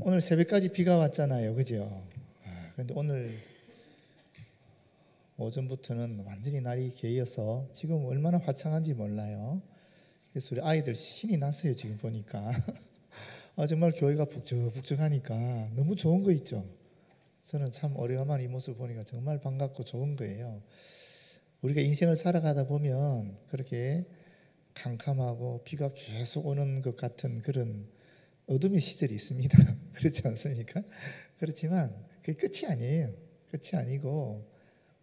오늘 새벽까지 비가 왔잖아요, 그죠? 근데 오늘 오전부터는 완전히 날이 개어서 지금 얼마나 화창한지 몰라요. 그래서 우리 아이들 신이 났어요, 지금 보니까. 정말 교회가 북적북적하니까 너무 좋은 거 있죠. 저는 참 오래간만에 이 모습을 보니까 정말 반갑고 좋은 거예요. 우리가 인생을 살아가다 보면 그렇게 캄캄하고 비가 계속 오는 것 같은 그런 어둠의 시절이 있습니다. 그렇지 않습니까? 그렇지만 그게 끝이 아니에요. 끝이 아니고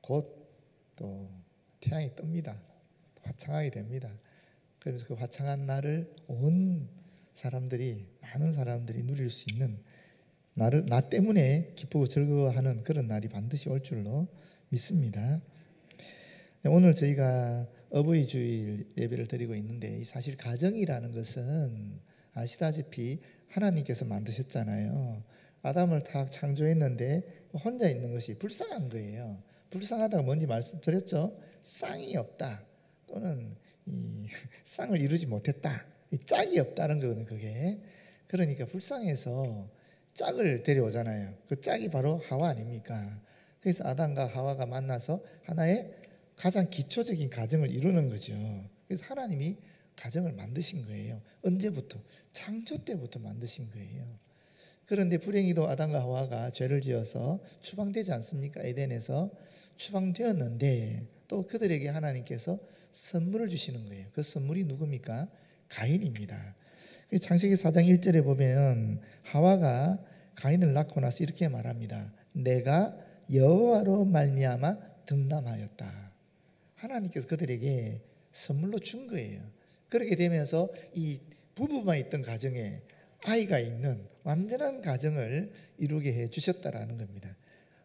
곧 또 태양이 뜹니다. 화창하게 됩니다. 그래서 그 화창한 날을 온 사람들이, 많은 사람들이 누릴 수 있는 나 때문에 기쁘고 즐거워하는 그런 날이 반드시 올 줄로 믿습니다. 오늘 저희가 어버이 주일 예배를 드리고 있는데, 사실 가정이라는 것은 아시다시피 하나님께서 만드셨잖아요. 아담을 다 창조했는데 혼자 있는 것이 불쌍한 거예요. 불쌍하다가 뭔지 말씀드렸죠. 쌍이 없다, 또는 이 쌍을 이루지 못했다, 이 짝이 없다는 거거든요. 그게 그러니까 불쌍해서 짝을 데려오잖아요. 그 짝이 바로 하와 아닙니까? 그래서 아담과 하와가 만나서 하나의 가장 기초적인 가정을 이루는 거죠. 그래서 하나님이 가정을 만드신 거예요. 언제부터? 창조 때부터 만드신 거예요. 그런데 불행히도 아담과 하와가 죄를 지어서 추방되지 않습니까? 에덴에서 추방되었는데 또 그들에게 하나님께서 선물을 주시는 거예요. 그 선물이 누굽니까? 가인입니다. 창세기 4장 1절에 보면 하와가 가인을 낳고 나서 이렇게 말합니다. 내가 여호와로 말미암아 득남하였다. 하나님께서 그들에게 선물로 준 거예요. 그렇게 되면서 이 부부만 있던 가정에 아이가 있는 완전한 가정을 이루게 해 주셨다라는 겁니다.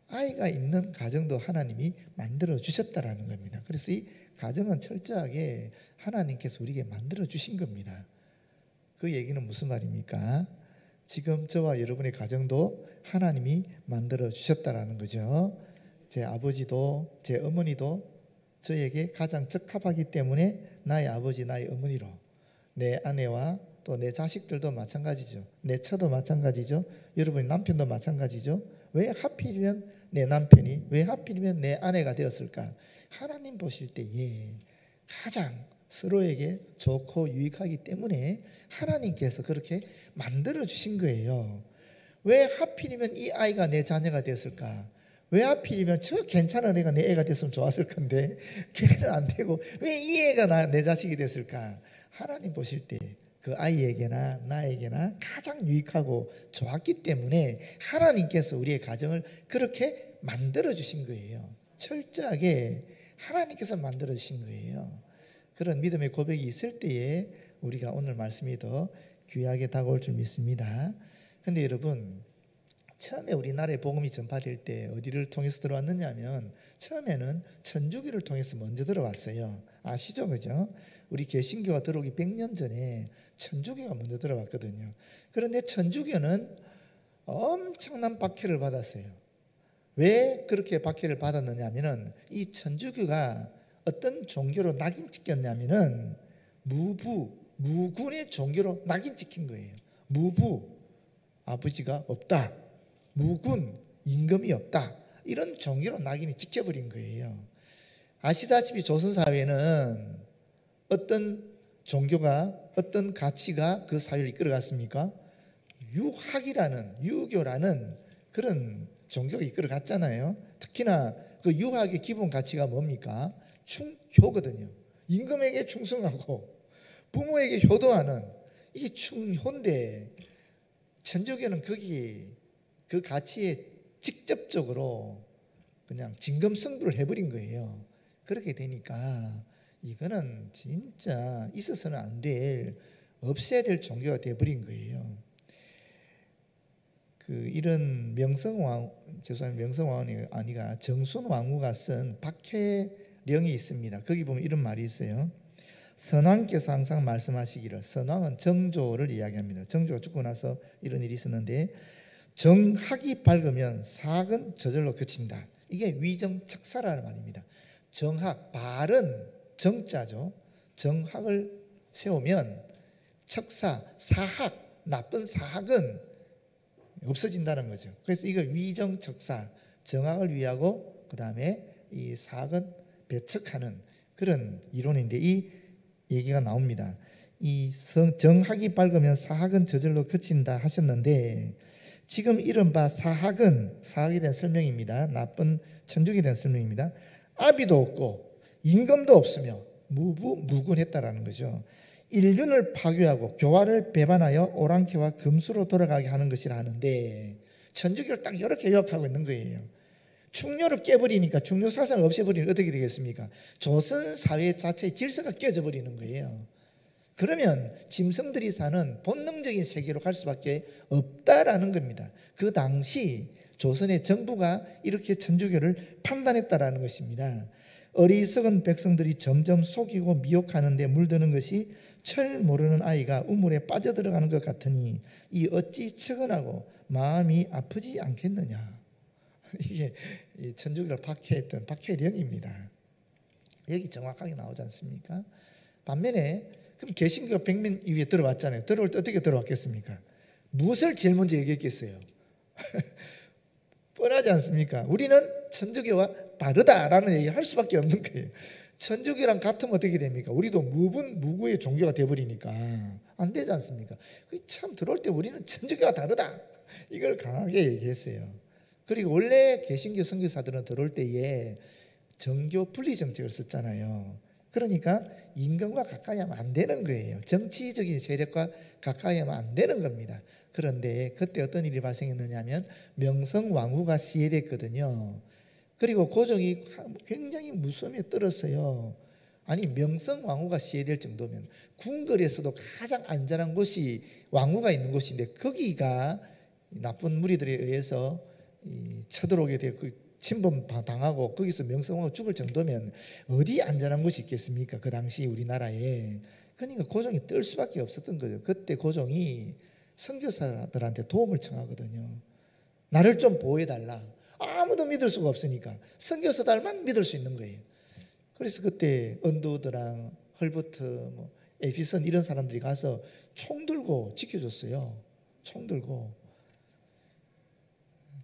아이가 있는 가정도 하나님이 만들어 주셨다라는 겁니다. 그래서 이 가정은 철저하게 하나님께서 우리에게 만들어 주신 겁니다. 그 얘기는 무슨 말입니까? 지금 저와 여러분의 가정도 하나님이 만들어 주셨다라는 거죠. 제 아버지도 제 어머니도 저에게 가장 적합하기 때문에 나의 아버지 나의 어머니로, 내 아내와 또 내 자식들도 마찬가지죠. 내 처도 마찬가지죠. 여러분의 남편도 마찬가지죠. 왜 하필이면 내 남편이, 왜 하필이면 내 아내가 되었을까? 하나님 보실 때에 가장 서로에게 좋고 유익하기 때문에 하나님께서 그렇게 만들어 주신 거예요. 왜 하필이면 이 아이가 내 자녀가 되었을까? 왜 하필이면 저 괜찮은 애가 내 애가 됐으면 좋았을 건데 걔는 안 되고 왜 이 애가 내 자식이 됐을까? 하나님 보실 때 그 아이에게나 나에게나 가장 유익하고 좋았기 때문에 하나님께서 우리의 가정을 그렇게 만들어 주신 거예요. 철저하게 하나님께서 만들어 주신 거예요. 그런 믿음의 고백이 있을 때에 우리가 오늘 말씀이 더 귀하게 다가올 줄 믿습니다. 그런데 여러분, 처음에 우리나라에 복음이 전파될 때 어디를 통해서 들어왔느냐 하면 처음에는 천주교를 통해서 먼저 들어왔어요. 아시죠? 그죠? 우리 개신교가 들어오기 100년 전에 천주교가 먼저 들어왔거든요. 그런데 천주교는 엄청난 박해를 받았어요. 왜 그렇게 박해를 받았느냐 하면은 이 천주교가 어떤 종교로 낙인 찍혔냐면은 무군의 종교로 낙인 찍힌 거예요. 무부, 아버지가 없다. 무군, 임금이 없다. 이런 종교로 낙인이 찍혀버린 거예요. 아시다시피 조선사회는 어떤 종교가, 어떤 가치가 그 사회를 이끌어갔습니까? 유교라는 그런 종교가 이끌어갔잖아요. 특히나 그 유학의 기본 가치가 뭡니까? 충효거든요. 임금에게 충성하고 부모에게 효도하는 이게 충효인데 천주교는 거기 그 가치에 직접적으로 그냥 진검승부를 해버린 거예요. 그렇게 되니까 이거는 진짜 있어서는 안 될, 없애야 될 종교가 돼버린 거예요. 이런 명성왕이 아니가 정순왕후가 쓴 박해령이 있습니다. 거기 보면 이런 말이 있어요. 선왕께서 항상 말씀하시기를, 선왕은 정조를 이야기합니다. 정조가 죽고 나서 이런 일이 있었는데, 정학이 밝으면 사학은 저절로 그친다. 이게 위정척사라는 말입니다. 정학, 바른 정자죠. 정학을 세우면 척사, 사학, 나쁜 사학은 없어진다는 거죠. 그래서 이걸 위정척사, 정악을 위하고 그 다음에 이 사악은 배척하는 그런 이론인데 이 얘기가 나옵니다. 이 정학이 밝으면 사학은 저절로 그친다 하셨는데 지금 이른바 사학에 대한 설명입니다. 나쁜 천주교에 대한 설명입니다. 아비도 없고 임금도 없으며 무분했다라는 거죠. 인륜을 파괴하고 교화를 배반하여 오랑캐와 금수로 돌아가게 하는 것이라 하는데 천주교를 딱 이렇게 요약하고 있는 거예요. 충료를 깨버리니까 충료 사상을 없애버리면 어떻게 되겠습니까? 조선 사회 자체의 질서가 깨져버리는 거예요. 그러면 짐승들이 사는 본능적인 세계로 갈 수밖에 없다라는 겁니다. 그 당시 조선의 정부가 이렇게 천주교를 판단했다라는 것입니다. 어리석은 백성들이 점점 속이고 미혹하는 데 물드는 것이 철 모르는 아이가 우물에 빠져들어가는 것 같으니 이 어찌 측은하고 마음이 아프지 않겠느냐. 이게 천주교를 박해했던 박해령입니다. 여기 정확하게 나오지 않습니까? 반면에 그럼 개신교가 100년 이후에 들어왔잖아요. 들어올 때 어떻게 들어왔겠습니까? 무엇을 제일 먼저 얘기했겠어요? 뻔하지 않습니까? 우리는 천주교와 다르다라는 얘기를 할 수밖에 없는 거예요. 천주교랑 같으면 어떻게 됩니까? 우리도 무구의 종교가 돼버리니까 안 되지 않습니까? 참 들어올 때 우리는 천주교와 다르다 이걸 강하게 얘기했어요. 그리고 원래 개신교 선교사들은 들어올 때에 정교 분리 정책을 썼잖아요. 그러니까 임금과 가까이 하면 안 되는 거예요. 정치적인 세력과 가까이 하면 안 되는 겁니다. 그런데 그때 어떤 일이 발생했느냐면 명성왕후가 시해됐거든요. 그리고 고종이 굉장히 무서움에 떨었어요. 아니 명성왕후가 시해될 정도면 궁궐에서도 가장 안전한 곳이 왕후가 있는 곳인데 거기가 나쁜 무리들에 의해서 쳐들어오게 되고 침범 당하고 거기서 명성왕후가 죽을 정도면 어디 안전한 곳이 있겠습니까? 그 당시 우리나라에. 그러니까 고종이 떨 수밖에 없었던 거죠. 그때 고종이 선교사들한테 도움을 청하거든요. 나를 좀 보호해달라. 아무도 믿을 수가 없으니까 선교사들만 믿을 수 있는 거예요. 그래서 그때 언두드랑 헐버트, 에피선 이런 사람들이 가서 총 들고 지켜줬어요. 총 들고.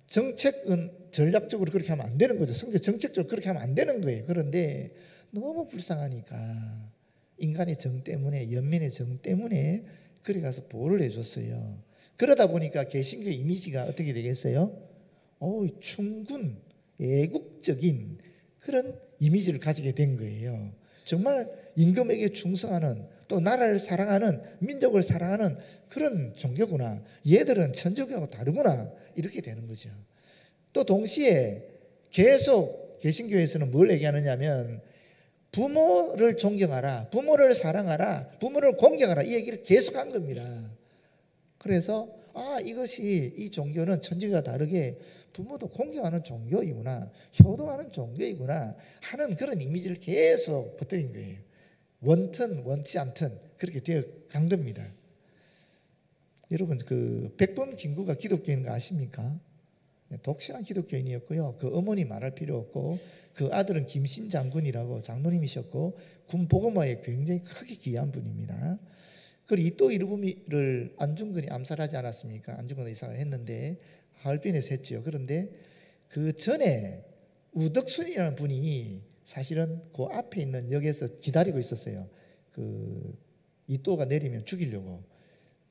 정책은 전략적으로 그렇게 하면 안 되는 거죠. 선교 정책적으로 그렇게 하면 안 되는 거예요. 그런데 너무 불쌍하니까 인간의 정 때문에, 연민의 정 때문에 그리 가서 보호를 해줬어요. 그러다 보니까 개신교 이미지가 어떻게 되겠어요? 충군, 애국적인 그런 이미지를 가지게 된 거예요. 정말 임금에게 충성하는, 또 나라를 사랑하는, 민족을 사랑하는 그런 종교구나. 얘들은 천주교하고 다르구나. 이렇게 되는 거죠. 또 동시에 계속 개신교에서는 뭘 얘기하느냐면 부모를 존경하라, 부모를 사랑하라, 부모를 공경하라, 이 얘기를 계속한 겁니다. 그래서 이것이 이 종교는 천주교와 다르게 부모도 공경하는 종교이구나, 효도하는 종교이구나 하는 그런 이미지를 계속 퍼뜨린 거예요. 원튼 원치 않든 그렇게 되어 간 겁니다. 여러분 그 백범 김구가 기독교인 거 아십니까? 독실한 기독교인이었고요. 그 어머니 말할 필요 없고 그 아들은 김신 장군이라고 장로님이셨고 군 보고마에 굉장히 크게 귀한 분입니다. 그리고 이또 이르부미를 안중근이 암살하지 않았습니까? 안중근 의사가 했는데 하얼빈에서 했지요. 그런데 그 전에 우덕순이라는 분이 사실은 그 앞에 있는 역에서 기다리고 있었어요. 그 이또가 내리면 죽이려고.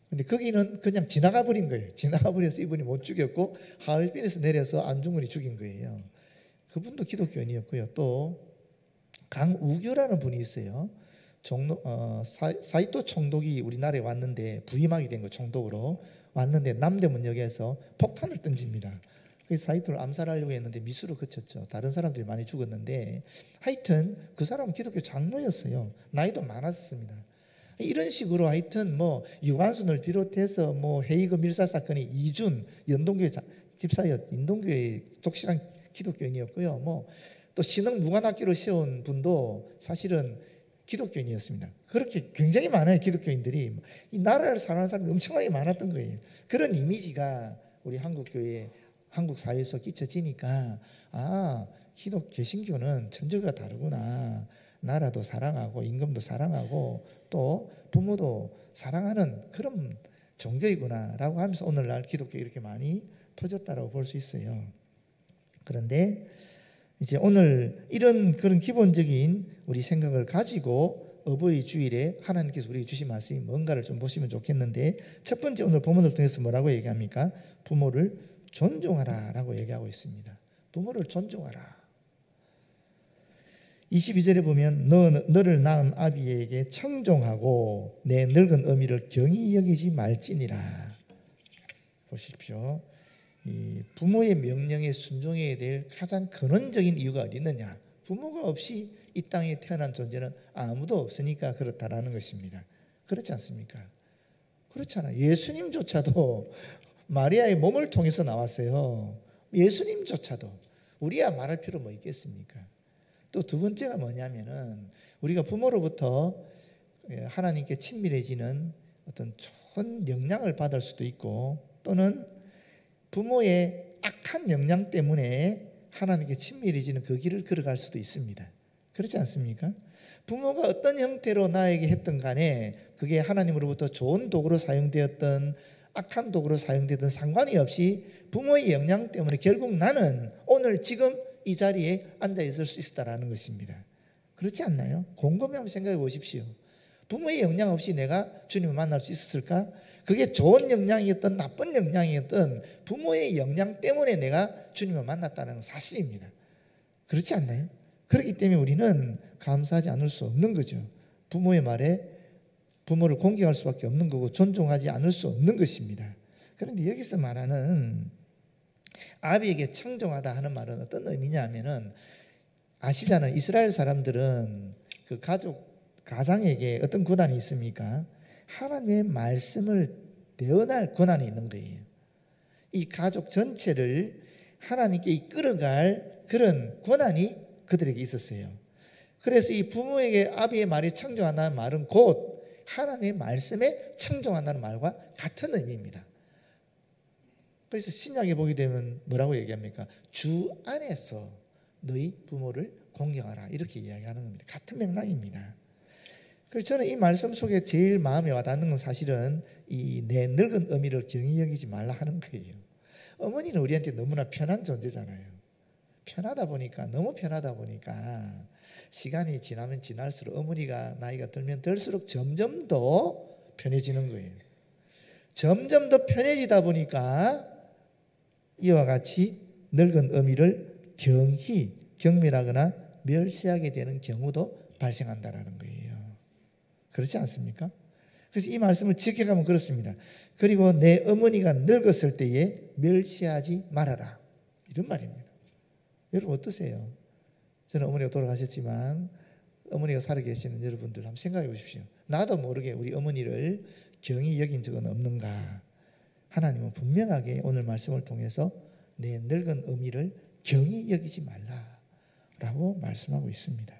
근데 거기는 그냥 지나가 버린 거예요. 지나가 버려서 이분이 못 죽였고 하얼빈에서 내려서 안중근이 죽인 거예요. 그분도 기독교인이었고요. 또 강우규라는 분이 있어요. 사이토 총독이 우리나라에 왔는데 부임하게 된 거, 총독으로 왔는데 남대문역에서 폭탄을 던집니다. 그래서 사이토를 암살하려고 했는데 미수로 그쳤죠. 다른 사람들이 많이 죽었는데 하여튼 그 사람은 기독교 장로였어요. 나이도 많았습니다. 이런 식으로 하여튼 유관순을 비롯해서 헤이그 밀사 사건의 이준 연동교회 집사였, 인동교회 독실한 기독교인이었고요. 또 신흥 무관학교를 세운 분도 사실은 기독교인이었습니다. 그렇게 굉장히 많아요. 기독교인들이 이 나라를 사랑하는 사람이 엄청나게 많았던 거예요. 그런 이미지가 우리 한국교회, 한국 사회에서 끼쳐지니까 개신교는 천주교가 다르구나. 나라도 사랑하고 임금도 사랑하고 또 부모도 사랑하는 그런 종교이구나라고 하면서 오늘날 기독교 이렇게 많이 퍼졌다라고 볼 수 있어요. 그런데 이제 오늘 이런 그런 기본적인 우리 생각을 가지고 어버이 주일에 하나님께서 우리에게 주신 말씀이 뭔가를 좀 보시면 좋겠는데, 첫 번째 오늘 본문을 통해서 뭐라고 얘기합니까? 부모를 존중하라라고 얘기하고 있습니다. 부모를 존중하라. 22절에 보면 너를 낳은 아비에게 청종하고 내 늙은 어미를 경히 여기지 말지니라. 보십시오. 이 부모의 명령에 순종해야 될 가장 근원적인 이유가 어디 있느냐? 부모가 없이 이 땅에 태어난 존재는 아무도 없으니까 그렇다라는 것입니다. 그렇지 않습니까? 그렇잖아요. 예수님조차도 마리아의 몸을 통해서 나왔어요. 예수님조차도. 우리야 말할 필요 뭐 있겠습니까? 또 두 번째가 뭐냐면은 우리가 부모로부터 하나님께 친밀해지는 어떤 좋은 영향을 받을 수도 있고, 또는 부모의 악한 영향 때문에 하나님께 친밀해지는 그 길을 걸어갈 수도 있습니다. 그렇지 않습니까? 부모가 어떤 형태로 나에게 했던 간에 그게 하나님으로부터 좋은 도구로 사용되었던 악한 도구로 사용되든 상관이 없이 부모의 영향 때문에 결국 나는 오늘 지금 이 자리에 앉아 있을 수 있었다라는 것입니다. 그렇지 않나요? 곰곰이 한번 생각해 보십시오. 부모의 영향 없이 내가 주님을 만날 수 있었을까? 그게 좋은 영향이었던 나쁜 영향이었던 부모의 영향 때문에 내가 주님을 만났다는 사실입니다. 그렇지 않나요? 그렇기 때문에 우리는 감사하지 않을 수 없는 거죠. 부모의 말에 부모를 공경할 수밖에 없는 거고 존중하지 않을 수 없는 것입니다. 그런데 여기서 말하는 아비에게 청종하다 하는 말은 어떤 의미냐 하면은, 아시잖아요. 이스라엘 사람들은 그 가장에게 어떤 권한이 있습니까? 하나님의 말씀을 대언할 권한이 있는 거예요. 이 가족 전체를 하나님께 이끌어갈 그런 권한이 그들에게 있었어요. 그래서 이 부모에게 아비의 말에 청종한다는 말은 곧 하나님의 말씀에 청종한다는 말과 같은 의미입니다. 그래서 신약에 보게 되면 뭐라고 얘기합니까? 주 안에서 너희 부모를 공경하라, 이렇게 이야기하는 겁니다. 같은 맥락입니다. 그래서 저는 이 말씀 속에 제일 마음에 와닿는 건 사실은 이 내 늙은 어미를 경히 여기지 말라 하는 거예요. 어머니는 우리한테 너무나 편한 존재잖아요. 너무 편하다 보니까 시간이 지나면 지날수록, 어머니가 나이가 들면 들수록 점점 더 편해지는 거예요. 점점 더 편해지다 보니까 이와 같이 늙은 어미를 경히 경멸하거나 멸시하게 되는 경우도 발생한다라는 거예요. 그렇지 않습니까? 그래서 이 말씀을 지켜가면 그렇습니다. 그리고 내 어머니가 늙었을 때에 멸시하지 말아라, 이런 말입니다. 여러분 어떠세요? 저는 어머니가 돌아가셨지만 어머니가 살아계시는 여러분들 한번 생각해 보십시오. 나도 모르게 우리 어머니를 경히 여긴 적은 없는가? 하나님은 분명하게 오늘 말씀을 통해서 내 늙은 어미를 경히 여기지 말라라고 말씀하고 있습니다.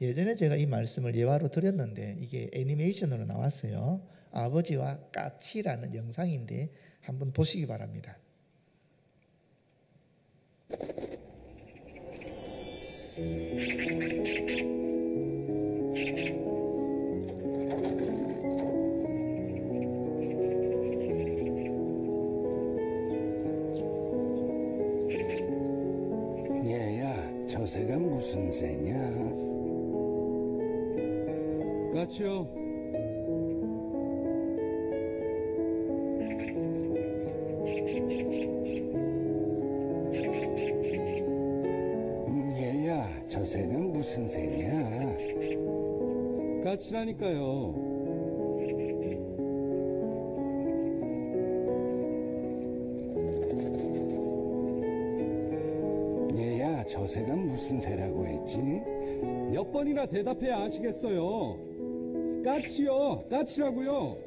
예전에 제가 이 말씀을 예화로 드렸는데 이게 애니메이션으로 나왔어요. 아버지와 까치라는 영상인데 한번 보시기 바랍니다. 얘야, 저 새가 무슨 새냐? 까치요. 얘야, 저 새가 무슨 새냐? 까치라니까요. 얘야, 저 새가 무슨 새라고 했지? 몇 번이나 대답해야 아시겠어요. 까치요, 까치라고요.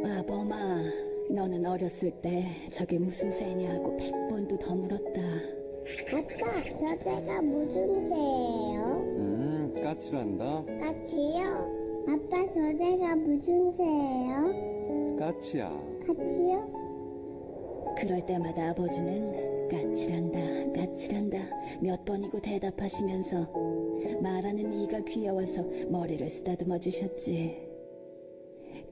아범아, 너는 어렸을 때 저게 무슨 새냐고 100번도 더 물었다. 아빠, 저 새가 무슨 새예요? 까치란다. 까치요? 아빠, 저 새가 무슨 새예요? 까치야. 까치요? 그럴 때마다 아버지는 까칠한다 까칠한다 몇 번이고 대답하시면서 말하는 이가 귀여워서 머리를 쓰다듬어 주셨지.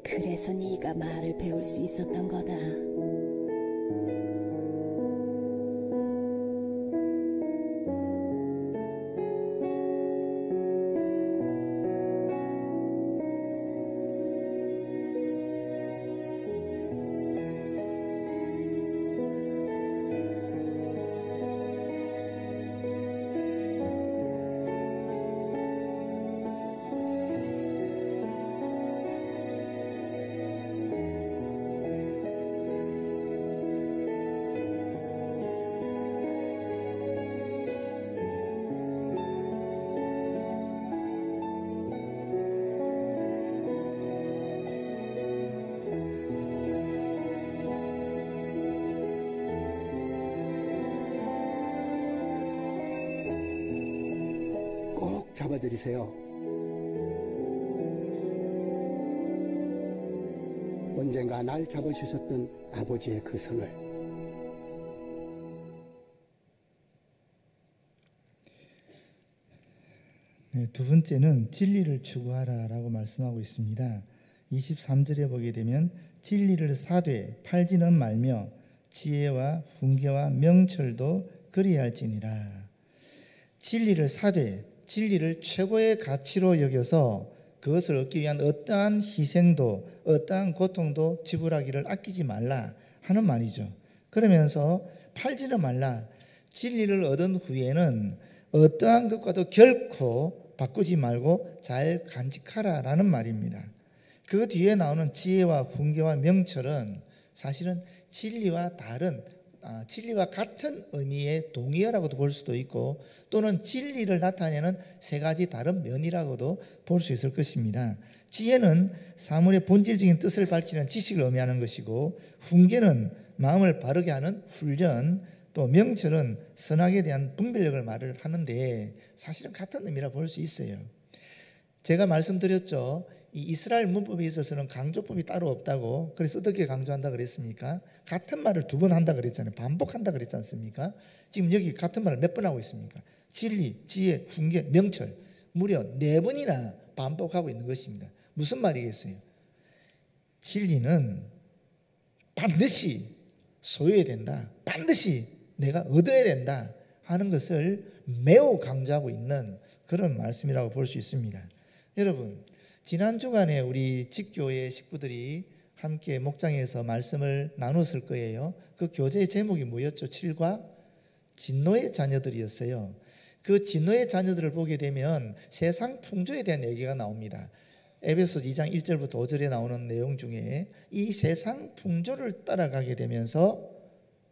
그래서 네가 말을 배울 수 있었던 거다. 꼭 잡아드리세요. 언젠가 날 잡아주셨던 아버지의 그 손을. 네, 두 번째는 진리를 추구하라라고 말씀하고 있습니다. 23절에 보게 되면 진리를 사되 팔지는 말며 지혜와 훈계와 명철도 그리할지니라. 진리를 사되, 진리를 최고의 가치로 여겨서 그것을 얻기 위한 어떠한 희생도 어떠한 고통도 지불하기를 아끼지 말라 하는 말이죠. 그러면서 팔지는 말라. 진리를 얻은 후에는 어떠한 것과도 결코 바꾸지 말고 잘 간직하라라는 말입니다. 그 뒤에 나오는 지혜와 훈계와 명철은 사실은 진리와 같은 의미의 동의어라고도 볼 수도 있고 또는 진리를 나타내는 세 가지 다른 면이라고도 볼 수 있을 것입니다. 지혜는 사물의 본질적인 뜻을 밝히는 지식을 의미하는 것이고 훈계는 마음을 바르게 하는 훈련, 또 명철은 선악에 대한 분별력을 말을 하는데 사실은 같은 의미라 볼 수 있어요. 제가 말씀드렸죠. 이 이스라엘 문법에 있어서는 강조법이 따로 없다고. 그래서 어떻게 강조한다 그랬습니까? 같은 말을 두 번 한다 그랬잖아요. 반복한다 그랬지 않습니까? 지금 여기 같은 말을 몇 번 하고 있습니까? 진리, 지혜, 훈계, 명철 무려 4번이나 반복하고 있는 것입니다. 무슨 말이겠어요? 진리는 반드시 소유해야 된다. 반드시 내가 얻어야 된다 하는 것을 매우 강조하고 있는 그런 말씀이라고 볼 수 있습니다. 여러분, 지난 주간에 우리 직교회 식구들이 함께 목장에서 말씀을 나눴을 거예요. 그 교재의 제목이 뭐였죠? 7과 진노의 자녀들이었어요. 그 진노의 자녀들을 보게 되면 세상 풍조에 대한 얘기가 나옵니다. 에베소 2장 1절부터 5절에 나오는 내용 중에 이 세상 풍조를 따라가게 되면서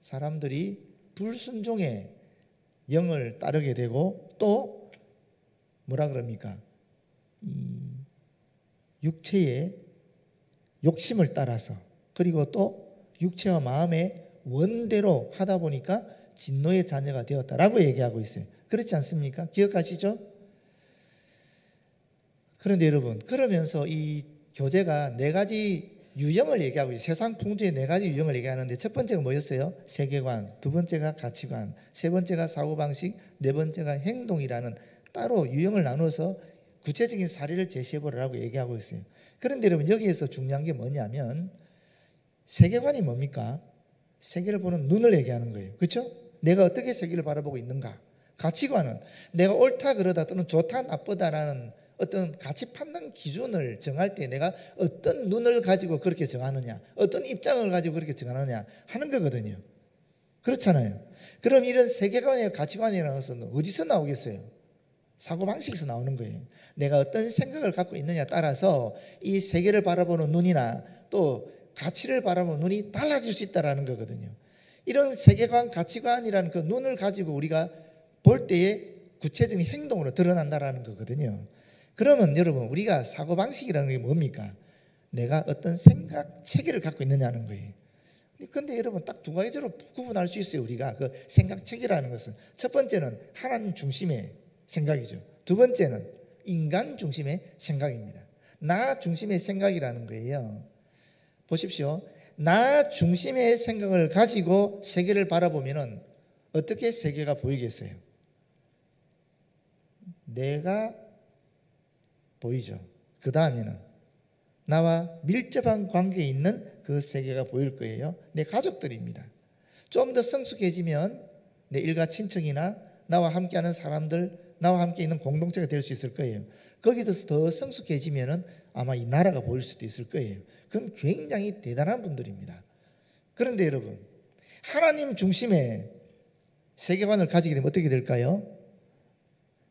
사람들이 불순종의 영을 따르게 되고 또 뭐라 그럽니까? 육체의 욕심을 따라서 그리고 또 육체와 마음의 원대로 하다 보니까 진노의 자녀가 되었다라고 얘기하고 있어요. 그렇지 않습니까? 기억하시죠? 그런데 여러분, 그러면서 이 교재가 4가지 유형을 얘기하고 있어요. 세상 풍조의 4가지 유형을 얘기하는데 첫 번째가 뭐였어요? 세계관, 두 번째가 가치관, 세 번째가 사고방식, 네 번째가 행동이라는 따로 유형을 나눠서 구체적인 사례를 제시해보라고 얘기하고 있어요. 그런데 여러분, 여기에서 중요한 게 뭐냐면 세계관이 뭡니까? 세계를 보는 눈을 얘기하는 거예요. 그렇죠? 내가 어떻게 세계를 바라보고 있는가? 가치관은 내가 옳다 그러다 또는 좋다 나쁘다라는 어떤 가치 판단 기준을 정할 때 내가 어떤 눈을 가지고 그렇게 정하느냐, 어떤 입장을 가지고 그렇게 정하느냐 하는 거거든요. 그렇잖아요. 그럼 이런 세계관이나 가치관이라는 것은 어디서 나오겠어요? 사고방식에서 나오는 거예요. 내가 어떤 생각을 갖고 있느냐에 따라서 이 세계를 바라보는 눈이나 또 가치를 바라보는 눈이 달라질 수 있다는 거거든요. 이런 세계관, 가치관이라는 그 눈을 가지고 우리가 볼 때에 구체적인 행동으로 드러난다는 거거든요. 그러면 여러분, 우리가 사고방식이라는 게 뭡니까? 내가 어떤 생각 체계를 갖고 있느냐는 거예요. 그런데 여러분, 딱 2가지로 구분할 수 있어요. 우리가 그 생각 체계라는 것은 첫 번째는 하나님 중심의 생각이죠. 두 번째는 인간 중심의 생각입니다. 나 중심의 생각이라는 거예요. 보십시오. 나 중심의 생각을 가지고 세계를 바라보면은 어떻게 세계가 보이겠어요? 내가 보이죠. 그 다음에는 나와 밀접한 관계에 있는 그 세계가 보일 거예요. 내 가족들입니다. 좀 더 성숙해지면 내 일가 친척이나 나와 함께하는 사람들, 나와 함께 있는 공동체가 될 수 있을 거예요. 거기서 더 성숙해지면 아마 이 나라가 보일 수도 있을 거예요. 그건 굉장히 대단한 분들입니다. 그런데 여러분, 하나님 중심의 세계관을 가지게 되면 어떻게 될까요?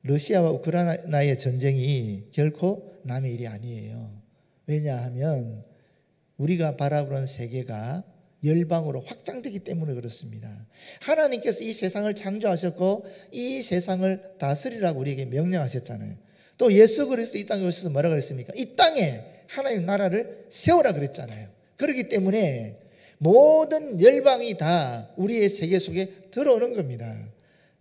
러시아와 우크라이나의 전쟁이 결코 남의 일이 아니에요. 왜냐하면 우리가 바라보는 세계가 열방으로 확장되기 때문에 그렇습니다. 하나님께서 이 세상을 창조하셨고 이 세상을 다스리라고 우리에게 명령하셨잖아요. 또 예수 그리스도 이 땅에 오셔서 뭐라 그랬습니까? 이 땅에 하나님 나라를 세우라 그랬잖아요. 그렇기 때문에 모든 열방이 다 우리의 세계 속에 들어오는 겁니다.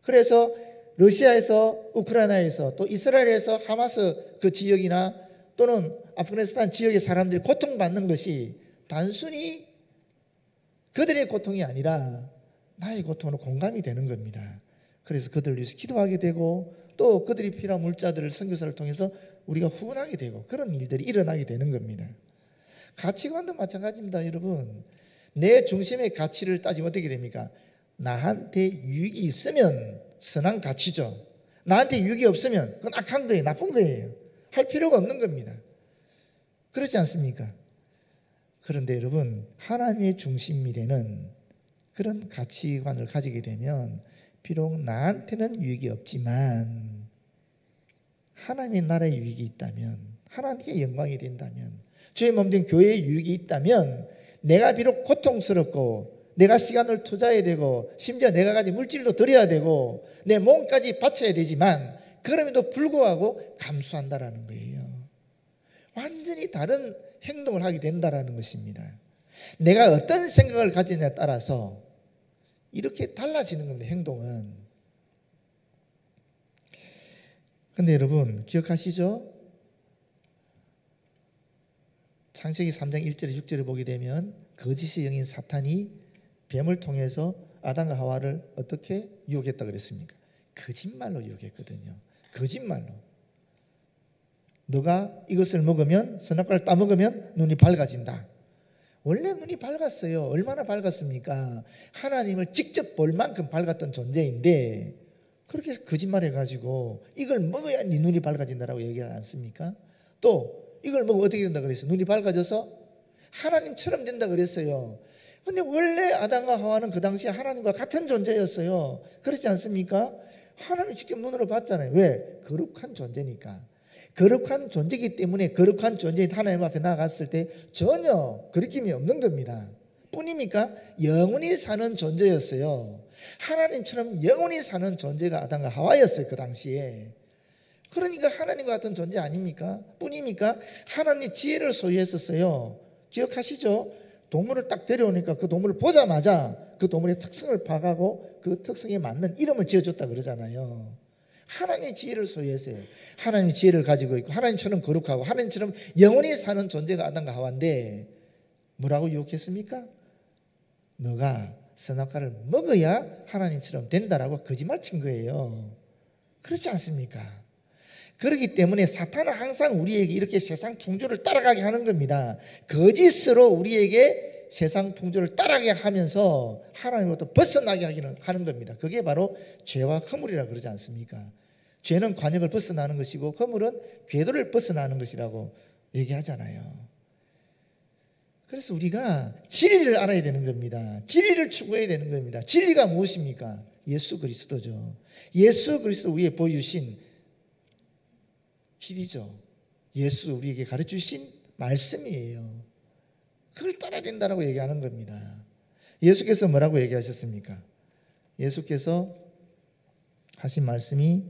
그래서 러시아에서 우크라이나에서 또 이스라엘에서 하마스 그 지역이나 또는 아프가니스탄 지역의 사람들이 고통받는 것이 단순히 그들의 고통이 아니라 나의 고통으로 공감이 되는 겁니다. 그래서 그들을 위해서 기도하게 되고 또 그들이 필요한 물자들을 선교사를 통해서 우리가 후원하게 되고 그런 일들이 일어나게 되는 겁니다. 가치관도 마찬가지입니다. 여러분, 내 중심의 가치를 따지면 어떻게 됩니까? 나한테 유익이 있으면 선한 가치죠. 나한테 유익이 없으면 그건 악한 거예요. 나쁜 거예요. 할 필요가 없는 겁니다. 그렇지 않습니까? 그런데 여러분, 하나님의 중심이 되는 그런 가치관을 가지게 되면 비록 나한테는 유익이 없지만 하나님의 나라의 유익이 있다면, 하나님께 영광이 된다면, 주의 몸된 교회의 유익이 있다면 내가 비록 고통스럽고 내가 시간을 투자해야 되고 심지어 내가 가진 물질도 드려야 되고 내 몸까지 바쳐야 되지만 그럼에도 불구하고 감수한다라는 거예요. 완전히 다른 행동을 하게 된다라는 것입니다. 내가 어떤 생각을 가지느냐에 따라서 이렇게 달라지는 겁니다. 행동은. 그런데 여러분 기억하시죠? 창세기 3장 1절에 6절을 보게 되면 거짓의 영인 사탄이 뱀을 통해서 아담과 하와를 어떻게 유혹했다 그랬습니까? 거짓말로 유혹했거든요. 거짓말로. 너가 이것을 먹으면, 선악과를 따먹으면 눈이 밝아진다. 원래 눈이 밝았어요. 얼마나 밝았습니까? 하나님을 직접 볼 만큼 밝았던 존재인데 그렇게 거짓말해가지고 이걸 먹어야 네 눈이 밝아진다라고 얘기하지 않습니까? 또 이걸 먹으면 어떻게 된다 그랬어요? 눈이 밝아져서 하나님처럼 된다 그랬어요. 근데 원래 아담과 하와는 그 당시에 하나님과 같은 존재였어요. 그렇지 않습니까? 하나님 직접 눈으로 봤잖아요. 왜? 거룩한 존재니까. 거룩한 존재이기 때문에 거룩한 존재인 하나님 앞에 나아갔을 때 전혀 거리낌이 없는 겁니다. 뿐입니까? 영원히 사는 존재였어요. 하나님처럼 영원히 사는 존재가 아담과 하와였어요. 그 당시에. 그러니까 하나님과 같은 존재 아닙니까? 뿐입니까? 하나님의 지혜를 소유했었어요. 기억하시죠? 동물을 딱 데려오니까 그 동물을 보자마자 그 동물의 특성을 파악하고 그 특성에 맞는 이름을 지어줬다 그러잖아요. 하나님의 지혜를 소유했어요. 하나님의 지혜를 가지고 있고 하나님처럼 거룩하고 하나님처럼 영원히 사는 존재가 아담과 하와인데 뭐라고 유혹했습니까? 너가 선악과를 먹어야 하나님처럼 된다라고 거짓말 친 거예요. 그렇지 않습니까? 그렇기 때문에 사탄은 항상 우리에게 이렇게 세상 풍조를 따라가게 하는 겁니다. 거짓으로 우리에게 세상 풍조를 따라가게 하면서 하나님으로부터 벗어나게 하는 겁니다. 그게 바로 죄와 허물이라고 그러지 않습니까? 죄는 관역을 벗어나는 것이고 허물은 궤도를 벗어나는 것이라고 얘기하잖아요. 그래서 우리가 진리를 알아야 되는 겁니다. 진리를 추구해야 되는 겁니다. 진리가 무엇입니까? 예수 그리스도죠. 예수 그리스도 위에 보여주신 길이죠. 예수 우리에게 가르쳐주신 말씀이에요. 그걸 따라야 된다고 얘기하는 겁니다. 예수께서 뭐라고 얘기하셨습니까? 예수께서 하신 말씀이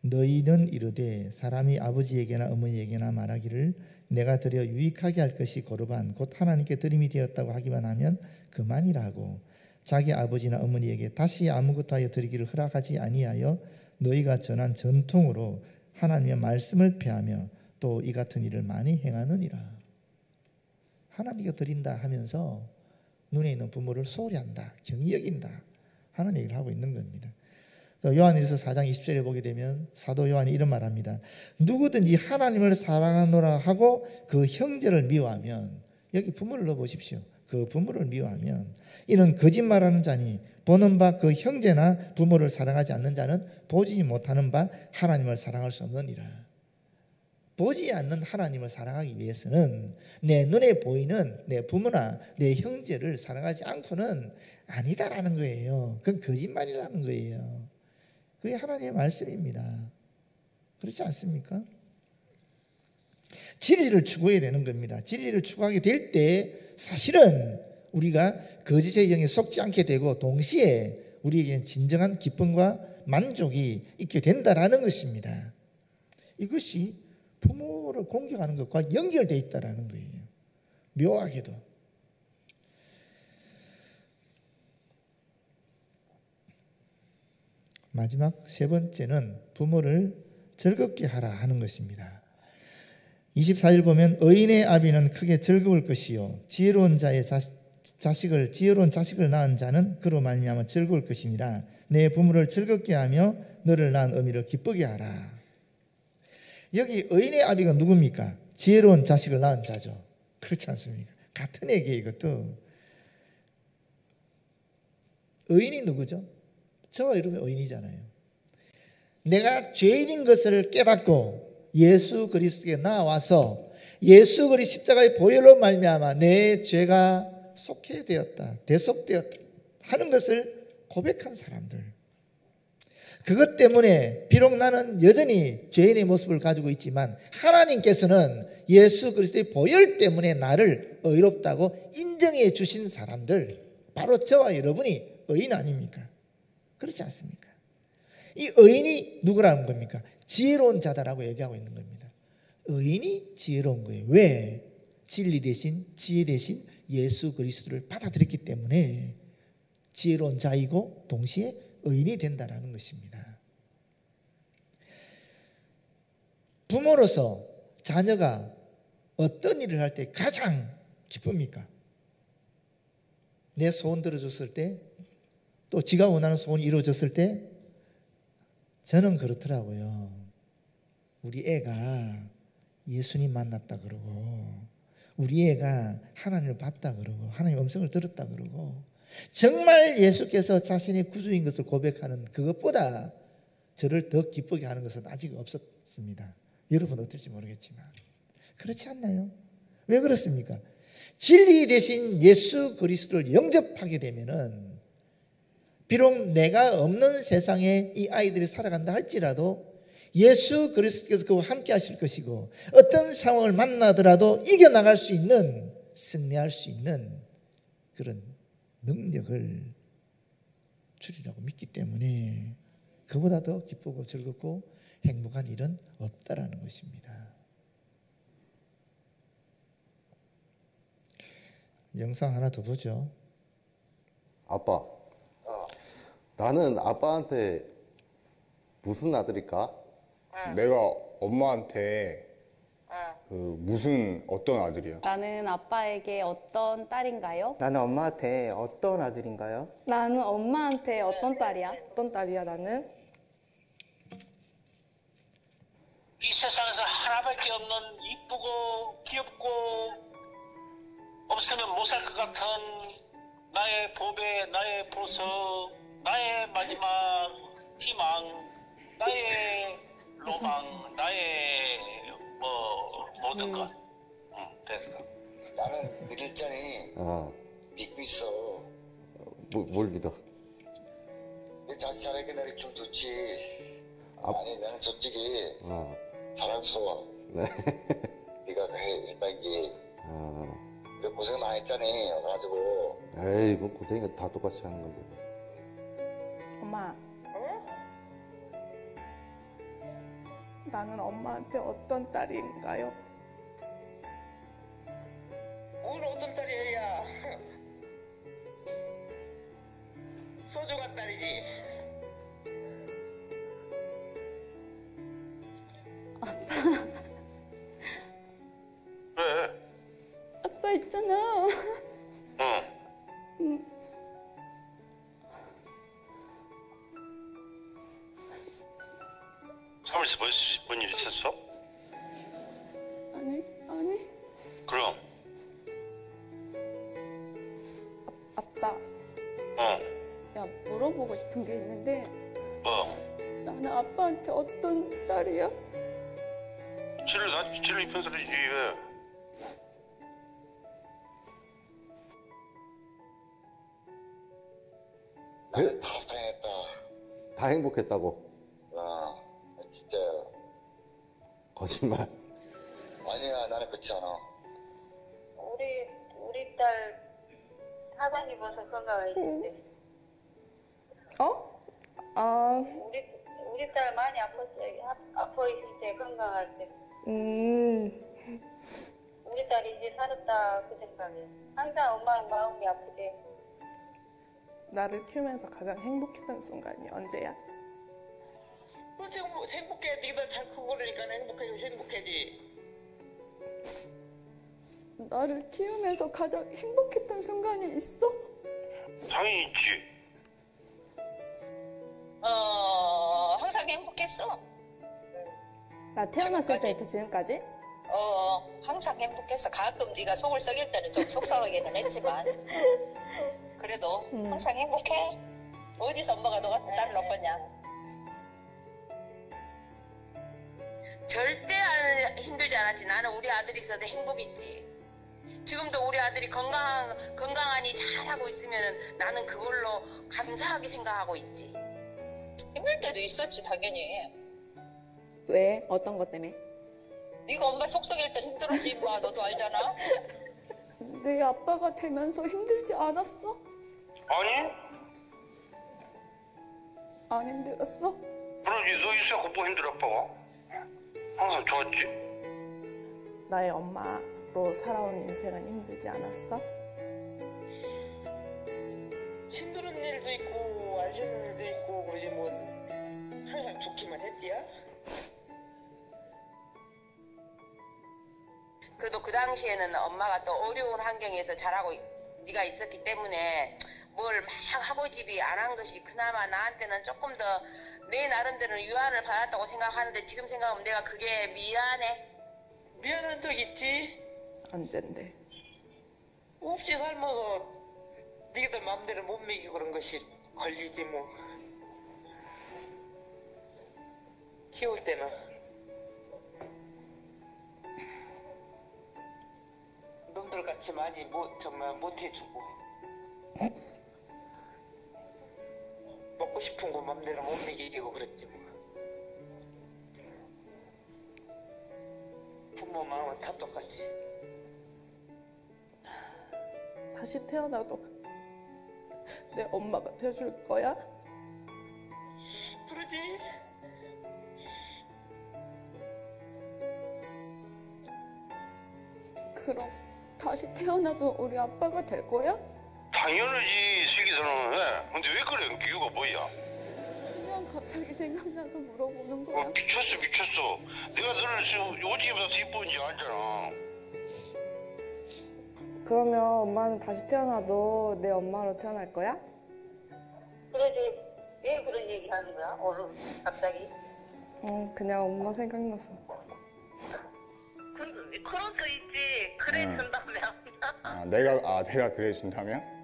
너희는 이르되 사람이 아버지에게나 어머니에게나 말하기를 내가 드려 유익하게 할 것이 고르반 곧 하나님께 드림이 되었다고 하기만 하면 그만이라고 자기 아버지나 어머니에게 다시 아무것도 하여 드리기를 허락하지 아니하여 너희가 전한 전통으로 하나님의 말씀을 폐하며 또 이 같은 일을 많이 행하느니라. 하나님께 드린다 하면서 눈에 있는 부모를 소홀히 한다, 경히 여긴다 하는 얘기를 하고 있는 겁니다. 요한일서 4장 20절에 보게 되면 사도 요한이 이런 말합니다. 누구든지 하나님을 사랑하노라 하고 그 형제를 미워하면, 여기 부모를 넣어보십시오. 그 부모를 미워하면 이는 거짓말하는 자니 보는 바 그 형제나 부모를 사랑하지 않는 자는 보지 못하는 바 하나님을 사랑할 수 없느니라. 보지 않는 하나님을 사랑하기 위해서는 내 눈에 보이는 내 부모나 내 형제를 사랑하지 않고는 아니다라는 거예요. 그건 거짓말이라는 거예요. 그게 하나님의 말씀입니다. 그렇지 않습니까? 진리를 추구해야 되는 겁니다. 진리를 추구하게 될 때 사실은 우리가 거짓의 영에 속지 않게 되고 동시에 우리에게는 진정한 기쁨과 만족이 있게 된다라는 것입니다. 이것이 부모를 공경하는 것과 연결되어 있다라는 거예요. 묘하게도. 마지막 세 번째는 부모를 즐겁게 하라 하는 것입니다. 24절 보면 의인의 아비는 크게 즐거울 것이요 지혜로운 자식을 낳은 자는 그로 말미암아 즐거울 것이니라. 내 부모를 즐겁게 하며 너를 낳은 어미를 기쁘게 하라. 여기 의인의 아비가 누굽니까? 지혜로운 자식을 낳은 자죠. 그렇지 않습니까? 같은 얘기예요. 이것도. 의인이 누구죠? 저와 여러분이 의인이잖아요. 내가 죄인인 것을 깨닫고 예수 그리스도에 나와서 예수 그리스도 십자가의 보혈로 말미암아 내 죄가 속해되었다, 대속되었다 하는 것을 고백한 사람들. 그것 때문에 비록 나는 여전히 죄인의 모습을 가지고 있지만 하나님께서는 예수 그리스도의 보혈 때문에 나를 의롭다고 인정해 주신 사람들, 바로 저와 여러분이 의인 아닙니까? 그렇지 않습니까? 이 의인이 누구라는 겁니까? 지혜로운 자다라고 얘기하고 있는 겁니다. 의인이 지혜로운 거예요. 왜? 진리 대신 지혜 대신 예수 그리스도를 받아들였기 때문에 지혜로운 자이고 동시에 의인이 된다라는 것입니다. 부모로서 자녀가 어떤 일을 할 때 가장 기쁩니까? 내 소원 들어줬을 때, 또 지가 원하는 소원이 이루어졌을 때, 저는 그렇더라고요. 우리 애가 예수님 만났다 그러고, 우리 애가 하나님을 봤다 그러고, 하나님의 음성을 들었다 그러고, 정말 예수께서 자신의 구주인 것을 고백하는 그것보다 저를 더 기쁘게 하는 것은 아직 없었습니다. 여러분 어떨지 모르겠지만 그렇지 않나요? 왜 그렇습니까? 진리 대신 예수 그리스도를 영접하게 되면은 비록 내가 없는 세상에 이 아이들이 살아간다 할지라도 예수 그리스도께서 그와 함께 하실 것이고 어떤 상황을 만나더라도 이겨나갈 수 있는, 승리할 수 있는 그런 능력을 주리라고 믿기 때문에 그보다 더 기쁘고 즐겁고 행복한 일은 없다라는 것입니다. 영상 하나 더 보죠. 아빠, 나는 아빠한테 무슨 아들일까? 내가 엄마한테 어떤 아들이야? 나는 아빠에게 어떤 딸인가요? 나는 엄마한테 어떤 아들인가요? 나는 엄마한테 어떤 딸이야? 어떤 딸이야 나는? 이 세상에서 하나밖에 없는 이쁘고 귀엽고 없으면 못 살 것 같은 나의 보배, 나의 보석, 나의 마지막 희망, 나의 로망, 나의 모든 것. 됐어. 나는 믿을자니 믿고 있어. 뭘 믿어? 내 자식 잘하게 나를 좀 좋지. 아니 나는 솔직히 자랑스러워. 네. 네가 했다는 게 고생 많이 했잖아. 그래가지고. 에이 뭐 고생이 다 똑같이 하는 건데. 엄마. 나는 엄마한테 어떤 딸인가요? 뭘 어떤 딸이야, 야. 소중한 딸이지. 아빠 있잖아. 사무실에서 뭔 일 있었어? 아니. 그럼. 아빠, 야, 물어보고 싶은 게 있는데 뭐? 나는 아빠한테 어떤 딸이야? 칠을 입힌 소리지 왜? 나는 다 사랑했다. 다 행복했다고. 진짜. 거짓말. 아니야, 나는 그렇지 않아. 우리 딸 사장 입어서 건강했는데. 우리 딸 많이 아파 있을 때 건강할 때. 우리 딸이 이제 살았다 그 생각에. 항상 엄마 마음이 아프대. 나를 키우면서 가장 행복했던 순간이 언제야? 지금 행복해. 니들 잘 크고 그러니까 행복해지. 나를 키우면서 가장 행복했던 순간이 있어? 당연히 있지. 항상 행복했어. 나 태어났을 때부터 지금까지? 항상 행복했어. 가끔 네가 속을 썩일 때는 좀 속상하기는 했지만 그래도 항상 행복해. 어디서 엄마가 너 같은 딸을 얻겠냐. 절대 힘들지 않았지. 나는 우리 아들이 있어서 행복했지. 지금도 우리 아들이 건강하니 잘하고 있으면 나는 그걸로 감사하게 생각하고 있지. 힘들 때도 있었지 당연히. 왜? 어떤 것 때문에? 네가 엄마 속 썩일 때 힘들었지 뭐. 너도 알잖아. 내 아빠가 되면서 힘들지 않았어? 아니? 안 힘들었어? 그러지. 너 있어갖고 뭐 힘들어 아빠가? 항상 좋았지. 나의 엄마로 살아온 인생은 힘들지 않았어? 힘든 일도 있고 안 힘든 일도 있고 그러지 뭐 항상 좋기만 했지야. 그래도 그 당시에는 엄마가 또 어려운 환경에서 자라고 네가 있었기 때문에 뭘 막 아버집이 안 한 것이 그나마 나한테는 조금 더 내 나름대로는 유한을 받았다고 생각하는데 지금 생각하면 내가 그게 미안해. 미안한 적 있지. 언젠데? 없이 살면서 니들 마음대로 못 먹이고 그런 것이 걸리지 뭐. 키울 때는 놈들같이 많이 정말 못해주고 먹고 싶은 거 맘대로 못 먹이고 그랬지 뭐. 부모 마음은 다 똑같지. 다시 태어나도 내 엄마가 돼줄 거야? 그러지. 그럼 다시 태어나도 우리 아빠가 될 거야? 당연하지. 슬기서는 왜? 근데 왜 그래? 이유가 뭐야? 그냥 갑자기 생각나서 물어보는 거야. 미쳤어. 내가 너를 지금 오지기보다 더 이쁜지 알잖아. 그러면 엄마는 다시 태어나도 내 엄마로 태어날 거야? 그러지. 왜 그런 얘기 하는 거야? 오늘 갑자기? 그냥 엄마 생각나서. 그런 거 있지. 그래 준다면. 내가 그래 준다면?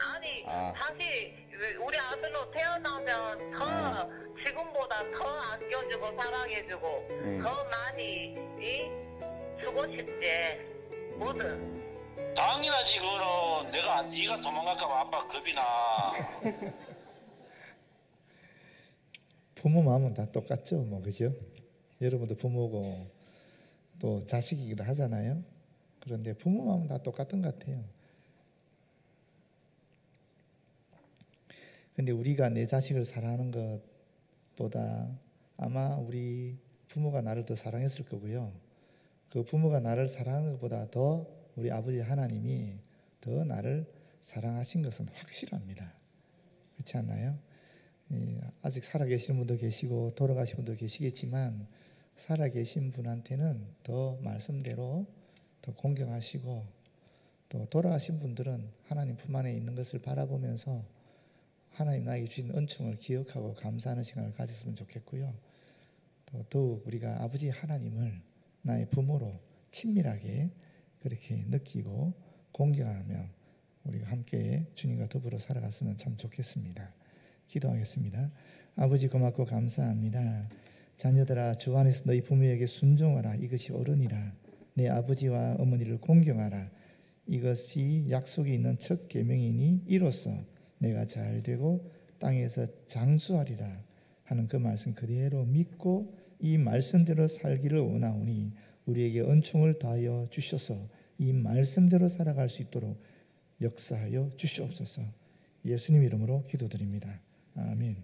아니 다시 우리 아들로 태어나면 더 지금보다 더 아껴주고 사랑해주고 더 많이 주고 싶지. 뭐든. 당연하지. 그거는 네가 도망갈까봐 아빠 겁이 나. 부모 마음은 다 똑같죠, 뭐 그죠? 여러분도 부모고 또 자식이기도 하잖아요. 그런데 부모 마음은 다 똑같은 것 같아요. 근데 우리가 내 자식을 사랑하는 것보다 아마 우리 부모가 나를 더 사랑했을 거고요. 그 부모가 나를 사랑하는 것보다 더 우리 아버지 하나님이 더 나를 사랑하신 것은 확실합니다. 그렇지 않나요? 아직 살아계시는 분도 계시고 돌아가신 분도 계시겠지만 살아계신 분한테는 더 말씀대로 더 공경하시고 또 돌아가신 분들은 하나님 품 안에 있는 것을 바라보면서 하나님 나에게 주신 은총을 기억하고 감사하는 시간을 가졌으면 좋겠고요. 또 더욱 우리가 아버지 하나님을 나의 부모로 친밀하게 그렇게 느끼고 공경하며 우리가 함께 주님과 더불어 살아갔으면 참 좋겠습니다. 기도하겠습니다. 아버지 고맙고 감사합니다. 자녀들아 주 안에서 너희 부모에게 순종하라. 이것이 옳으니라. 내 아버지와 어머니를 공경하라. 이것이 약속이 있는 첫 계명이니 이로써 내가 잘되고 땅에서 장수하리라 하는 그 말씀 그대로 믿고 이 말씀대로 살기를 원하오니 우리에게 은총을 다하여 주셔서 이 말씀대로 살아갈 수 있도록 역사하여 주시옵소서. 예수님 이름으로 기도드립니다. 아멘.